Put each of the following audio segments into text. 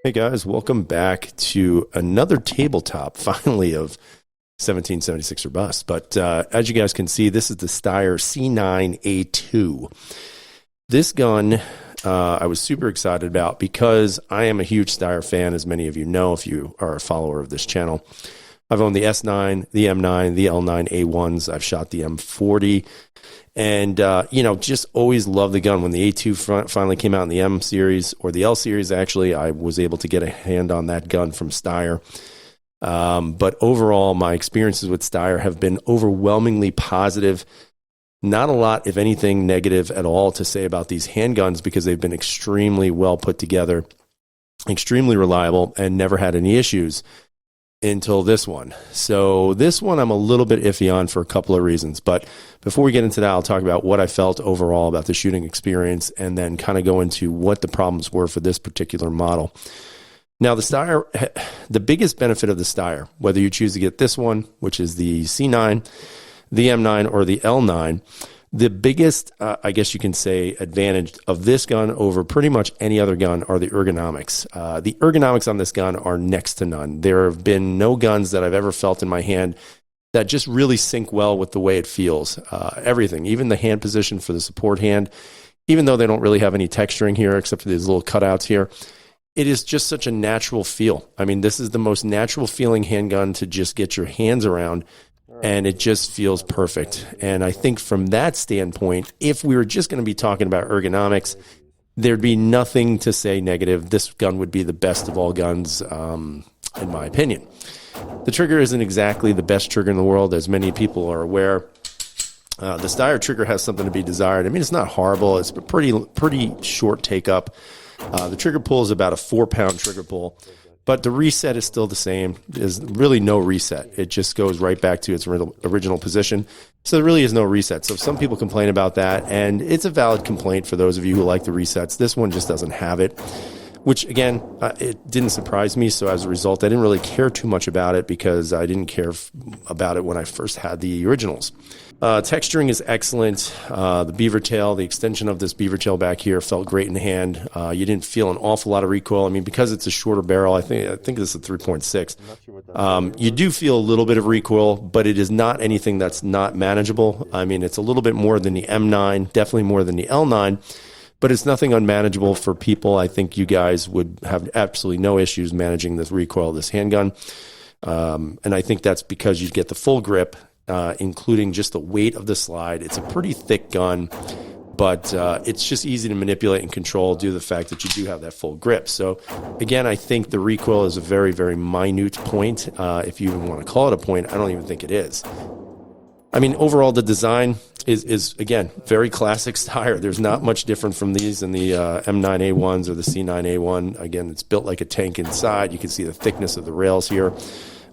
Hey guys, welcome back to another tabletop, finally, of 1776 or bust. But as you guys can see, this is the Steyr C9 A2. This gun I was super excited about because I am a huge Steyr fan, as many of you know if you are a follower of this channel. I've owned the S9, the M9, the L9 A1s. I've shot the M40. And, just always loved the gun. When the A2 finally came out in the M series, or the L series, actually, I was able to get a hand on that gun from Steyr. But overall, my experiences with Steyr have been overwhelmingly positive. Not a lot, if anything, negative at all to say about these handguns because they've been extremely well put together, extremely reliable, and never had any issues until this one. So this one I'm a little bit iffy on for a couple of reasons. But before we get into that, I'll talk about what I felt overall about the shooting experience and then kind of go into what the problems were for this particular model. Now, the Steyr, the biggest benefit of the Steyr, whether you choose to get this one, which is the C9, the M9, or the L9, the biggest, I guess you can say, advantage of this gun over pretty much any other gun are the ergonomics. The ergonomics on this gun are next to none. There have been no guns that I've ever felt in my hand that just really sync well with the way it feels. Everything, even the hand position for the support hand, even though they don't really have any texturing here except for these little cutouts here, it is just such a natural feel. I mean, this is the most natural feeling handgun to just get your hands around, and it just feels perfect. And I think from that standpoint, if we were just going to be talking about ergonomics, there'd be nothing to say negative. This gun would be the best of all guns, in my opinion. The trigger isn't exactly the best trigger in the world, as many people are aware. The Steyr trigger has something to be desired. I mean, it's not horrible. It's a pretty short take up. The trigger pull is about a 4-pound trigger pull. But the reset is still the same. There's really no reset. It just goes right back to its original position. So there really is no reset. So some people complain about that, and it's a valid complaint for those of you who like the resets. This one just doesn't have it, which, again, it didn't surprise me. So as a result, I didn't really care too much about it because I didn't care about it when I first had the originals. Texturing is excellent. The beaver tail, the extension of this beaver tail back here felt great in the hand. You didn't feel an awful lot of recoil. I mean, because it's a shorter barrel, I think this is a 3.6. You do feel a little bit of recoil, but it is not anything that's not manageable. I mean, it's a little bit more than the M9, definitely more than the L9, but it's nothing unmanageable for people. I think you guys would have absolutely no issues managing the recoil of this handgun. And I think that's because you get the full grip, including just the weight of the slide. It's a pretty thick gun, but it's just easy to manipulate and control due to the fact that you do have that full grip. So again, I think the recoil is a very, very minute point. If you even want to call it a point, I don't even think it is. I mean, overall, the design is again, very classic Steyr. There's not much different from these in the M9 A1s or the C9 A1. Again, it's built like a tank inside. You can see the thickness of the rails here.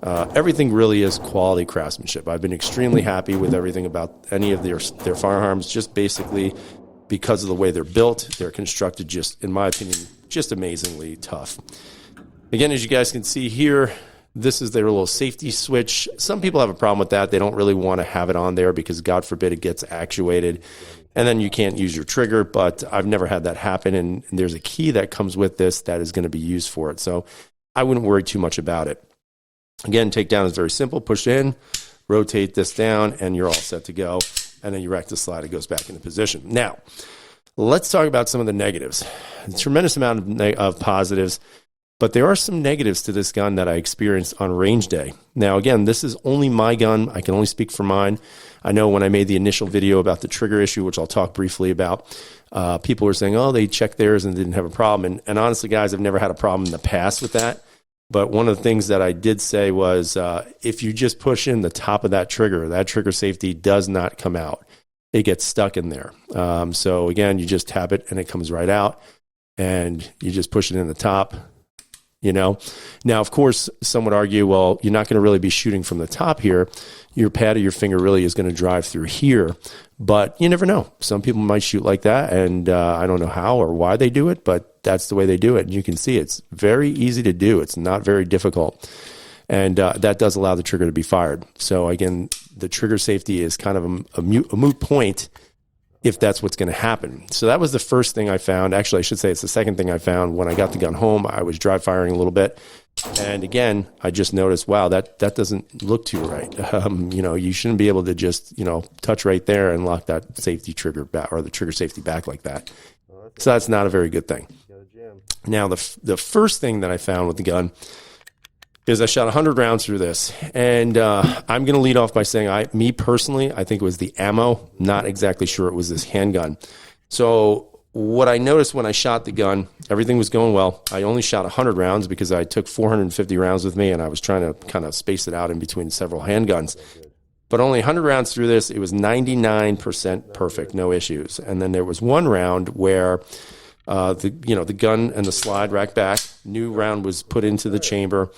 Everything really is quality craftsmanship. I've been extremely happy with everything about any of their firearms, just basically because of the way they're built. They're constructed, just, in my opinion, just amazingly tough. Again, as you guys can see here, this is their little safety switch. Some people have a problem with that. They don't really want to have it on there because, God forbid, it gets actuated and then you can't use your trigger, but I've never had that happen, and there's a key that comes with this that is going to be used for it. So I wouldn't worry too much about it. Again, takedown is very simple. Push in, rotate this down, and you're all set to go. And then you rack the slide, it goes back into position. Now, let's talk about some of the negatives. A tremendous amount of positives, but there are some negatives to this gun that I experienced on range day. Now, again, this is only my gun. I can only speak for mine. I know when I made the initial video about the trigger issue, which I'll talk briefly about, people were saying, oh, they checked theirs and didn't have a problem. And honestly, guys, I've never had a problem in the past with that. But one of the things that I did say was if you just push in the top of that trigger safety does not come out. It gets stuck in there. So again, you just tap it and it comes right out, and you just push it in the top, Now, of course, some would argue, well, you're not going to really be shooting from the top here. Your pad of your finger really is going to drive through here. But you never know. Some people might shoot like that, and I don't know how or why they do it, but that's the way they do it. And you can see it's very easy to do. It's not very difficult. And that does allow the trigger to be fired. So again, the trigger safety is kind of a moot point if that's what's going to happen. So that was the first thing I found. Actually, I should say it's the second thing I found. When I got the gun home, I was dry firing a little bit. And again, I just noticed, wow, that doesn't look too right. You shouldn't be able to just, touch right there and lock that safety trigger back, or the trigger safety back like that. So that's not a very good thing. Now, the first thing that I found with the gun is I shot 100 rounds through this. And I'm going to lead off by saying, me personally, I think it was the ammo. Not exactly sure it was this handgun. So what I noticed when I shot the gun, everything was going well. I only shot 100 rounds because I took 450 rounds with me, and I was trying to kind of space it out in between several handguns. But only 100 rounds through this, it was 99% perfect, no issues. And then there was one round where the gun and the slide racked back, new round was put into the chamber.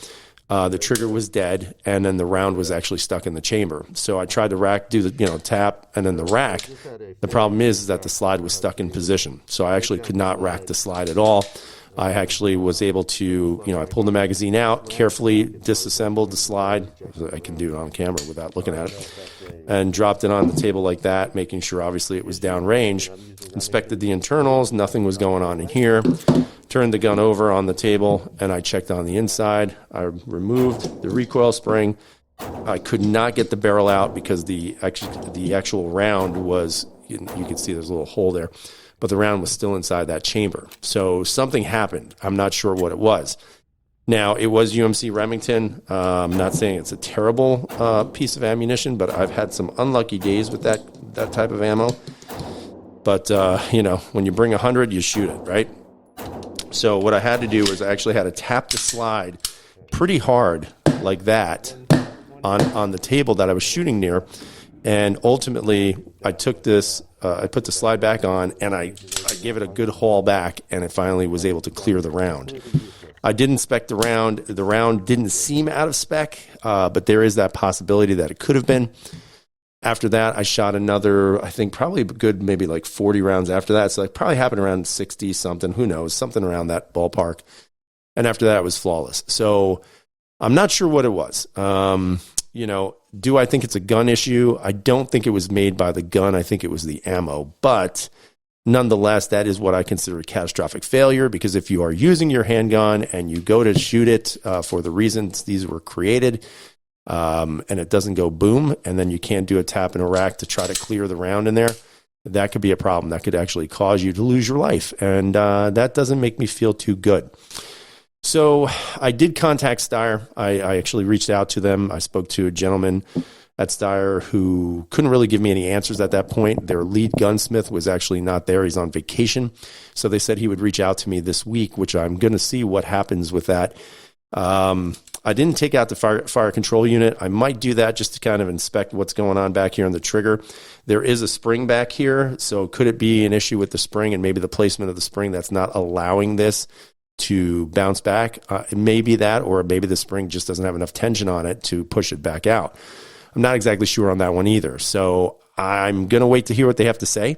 The trigger was dead, and then the round was actually stuck in the chamber. So I tried to do the tap, and then the rack. The problem is that the slide was stuck in position. So I actually could not rack the slide at all. I actually was able to, I pulled the magazine out, carefully disassembled the slide. I can do it on camera without looking at it, and dropped it on the table like that, making sure obviously it was downrange. Inspected the internals, nothing was going on in here. Turned the gun over on the table, and I checked on the inside. I removed the recoil spring. I could not get the barrel out because the actual round was, you can see there's a little hole there, but the round was still inside that chamber. So something happened. I'm not sure what it was. Now, it was UMC Remington. I'm not saying it's a terrible piece of ammunition, but I've had some unlucky days with that type of ammo. But, when you bring 100, you shoot it, right? So what I had to do was I actually had to tap the slide pretty hard like that on the table that I was shooting near. And ultimately, I took this, I put the slide back on, and I gave it a good haul back, and it finally was able to clear the round. I did inspect the round. The round didn't seem out of spec, but there is that possibility that it could have been. After that, I shot another, I think probably good, maybe like 40 rounds after that. So it probably happened around 60 something, who knows, something around that ballpark. And after that, it was flawless. So I'm not sure what it was. Do I think it's a gun issue? I don't think it was made by the gun. I think it was the ammo. But nonetheless, that is what I consider a catastrophic failure, because if you are using your handgun and you go to shoot it for the reasons these were created, and it doesn't go boom, and then you can't do a tap and a rack to try to clear the round in there, that could be a problem. That could actually cause you to lose your life, and that doesn't make me feel too good. So I did contact Steyr. I actually reached out to them. I spoke to a gentleman at Steyr who couldn't really give me any answers at that point. Their lead gunsmith was actually not there. He's on vacation. So they said he would reach out to me this week, which I'm going to see what happens with that. I didn't take out the fire control unit. I might do that just to kind of inspect what's going on back here on the trigger. There is a spring back here, so could it be an issue with the spring and maybe the placement of the spring that's not allowing this to bounce back? It may be that, or maybe the spring just doesn't have enough tension on it to push it back out. I'm not exactly sure on that one either, so I'm going to wait to hear what they have to say.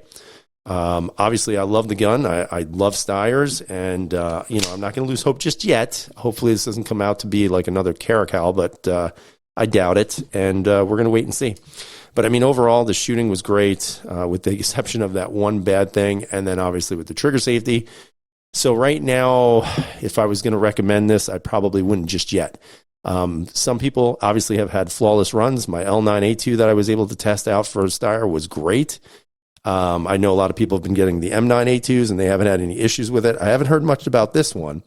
Obviously, I love the gun. I love Steyr's, and I'm not going to lose hope just yet. Hopefully, this doesn't come out to be like another Caracal, but I doubt it, and we're going to wait and see. But I mean, overall, the shooting was great, with the exception of that one bad thing, and then obviously with the trigger safety. So right now, if I was going to recommend this, I probably wouldn't just yet. Some people obviously have had flawless runs. My L9 A2 that I was able to test out for Steyr was great. I know a lot of people have been getting the M9 A2s and they haven't had any issues with it. I haven't heard much about this one,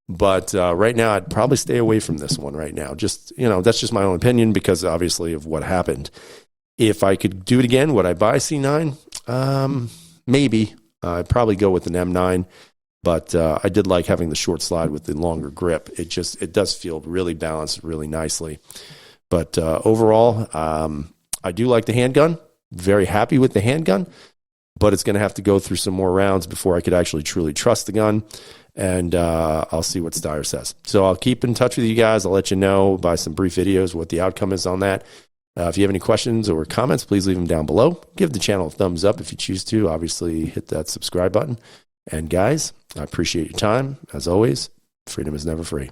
but right now I'd probably stay away from this one right now. Just, that's just my own opinion because obviously of what happened. If I could do it again, would I buy C9? Maybe. I'd probably go with an M9, but I did like having the short slide with the longer grip. It does feel really balanced really nicely. But overall, I do like the handgun. Very happy with the handgun, but it's going to have to go through some more rounds before I could actually truly trust the gun, and I'll see what Steyr says. So I'll keep in touch with you guys. I'll let you know by some brief videos what the outcome is on that. If you have any questions or comments, please leave them down below. Give the channel a thumbs up if you choose to. Obviously, hit that subscribe button. And guys, I appreciate your time. As always, freedom is never free.